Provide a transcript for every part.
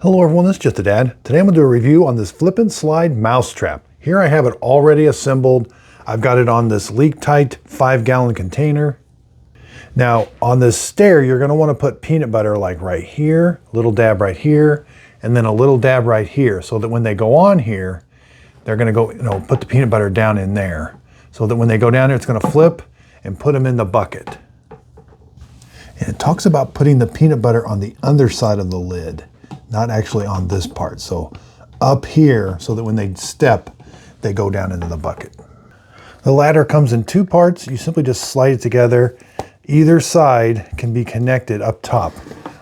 Hello everyone, this is Just a Dad. Today I'm going to do a review on this flip and slide mouse trap. Here I have it already assembled. I've got it on this leak-tight 5-gallon container. Now on this stair, you're going to want to put peanut butter like right here, a little dab right here, and then a little dab right here, so that when they go on here, they're going to go, put the peanut butter down in there. So that when they go down there, it's going to flip and put them in the bucket. And it talks about putting the peanut butter on the underside of the lid, not actually on this part. So up here, so that when they step, they go down into the bucket. The ladder comes in 2 parts. You simply just slide it together. Either side can be connected up top.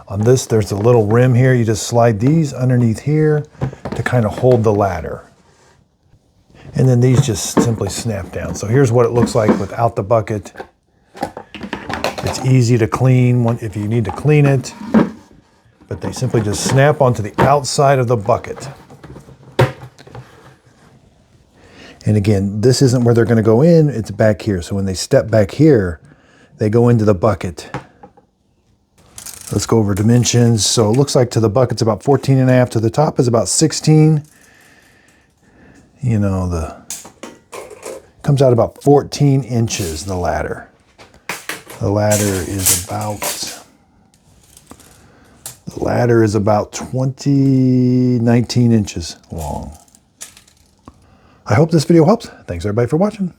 On this, there's a little rim here. You just slide these underneath here to kind of hold the ladder. And then these just simply snap down. So here's what it looks like without the bucket. It's easy to clean if you need to clean it, but they simply just snap onto the outside of the bucket. And again, this isn't where they're going to go in, it's back here. So when they step back here, they go into the bucket. Let's go over dimensions. So it looks like to the bucket's about 14.5, to the top is about 16. Comes out about 14 inches, the ladder. The ladder is about 19 inches long. I hope this video helps. Thanks everybody for watching.